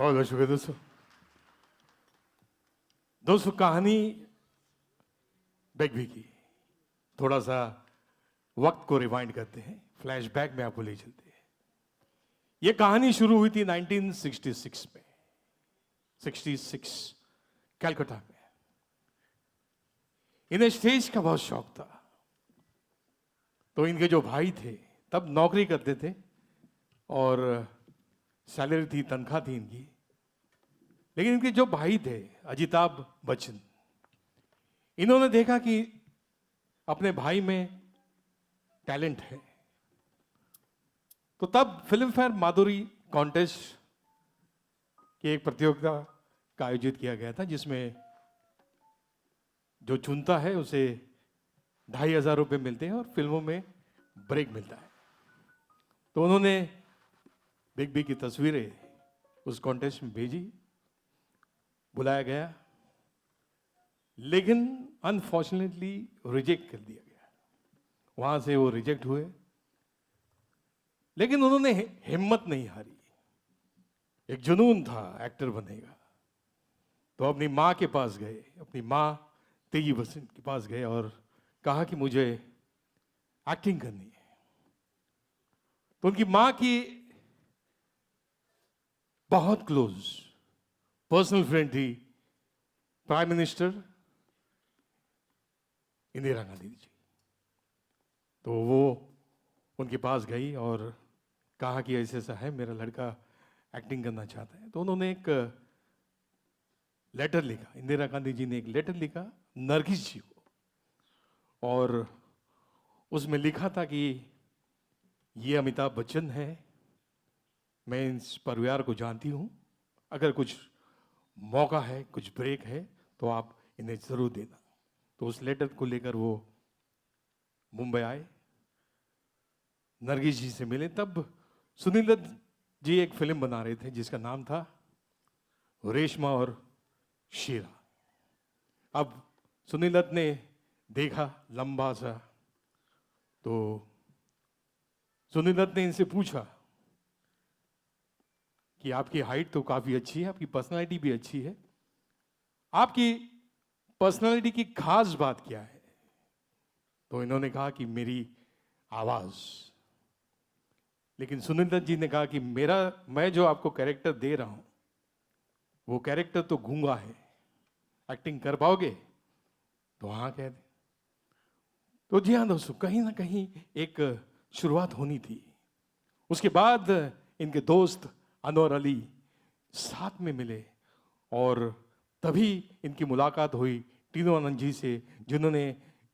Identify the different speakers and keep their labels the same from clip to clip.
Speaker 1: बहुत बहुत शुक्रिया दोस्तों। दोस्तों कहानी बेगवी की, थोड़ा सा वक्त को रिवाइंड करते हैं, फ्लैशबैक में आपको ले चलते हैं। यह कहानी शुरू हुई थी 1966 में, 66 कलकत्ता में। इन्हें स्टेज का बहुत शौक था, तो इनके जो भाई थे तब नौकरी करते थे और सैलरी थी, तनख्वाह थी इनकी। लेकिन इनके जो भाई थे अजिताभ बच्चन, इन्होंने देखा कि अपने भाई में टैलेंट है, तो तब फिल्म फेयर माधुरी कॉन्टेस्ट की एक प्रतियोगिता का आयोजित किया गया था, जिसमें जो चुनता है उसे 2,500 रुपये मिलते हैं और फिल्मों में ब्रेक मिलता है। तो उन्होंने बिग बी की तस्वीरें उस कॉन्टेस्ट में भेजी, बुलाया गया, लेकिन अनफॉर्चुनेटली रिजेक्ट कर दिया गया। वहां से वो रिजेक्ट हुए, लेकिन उन्होंने हिम्मत नहीं हारी। एक जुनून था एक्टर बनने का, तो अपनी मां के पास गए, अपनी मां तेजी बच्चन के पास गए और कहा कि मुझे एक्टिंग करनी है। तो उनकी मां की बहुत क्लोज पर्सनल फ्रेंड थी प्राइम मिनिस्टर इंदिरा गांधी जी। तो वो उनके पास गई और कहा कि ऐसा ऐसा है, मेरा लड़का एक्टिंग करना चाहता है। तो उन्होंने एक लेटर लिखा, इंदिरा गांधी जी ने एक लेटर लिखा नरगिस जी को, और उसमें लिखा था कि ये अमिताभ बच्चन है, मैं इस परिवार को जानती हूं, अगर कुछ मौका है, कुछ ब्रेक है तो आप इन्हें जरूर देना। तो उस लेटर को लेकर वो मुंबई आए, नरगिस जी से मिले। तब सुनील दत्त जी एक फिल्म बना रहे थे जिसका नाम था रेशमा और शीरा। अब सुनील दत्त ने देखा लंबा सा, तो सुनील दत्त ने इनसे पूछा कि आपकी हाइट तो काफी अच्छी है, आपकी पर्सनालिटी भी अच्छी है, आपकी पर्सनालिटी की खास बात क्या है? तो इन्होंने कहा कि मेरी आवाज। लेकिन सुनील दत्त जी ने कहा कि मैं जो आपको कैरेक्टर दे रहा हूं, वो कैरेक्टर तो गूंगा है, एक्टिंग कर पाओगे? तो हाँ कह दे। तो जी हाँ दोस्तों, कहीं ना कहीं एक शुरुआत होनी थी। उसके बाद इनके दोस्त अनवर अली साथ में मिले और तभी इनकी मुलाकात हुई टीनू आनंद जी से, जिन्होंने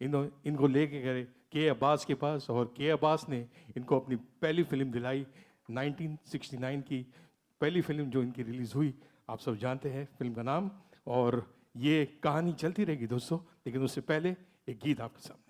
Speaker 1: इनको लेके गए के अब्बास के पास, और के अब्बास ने इनको अपनी पहली फिल्म दिलाई। 1969 की पहली फिल्म जो इनकी रिलीज हुई, आप सब जानते हैं फिल्म का नाम। और ये कहानी चलती रहेगी दोस्तों, लेकिन उससे पहले एक गीत आपके सामने।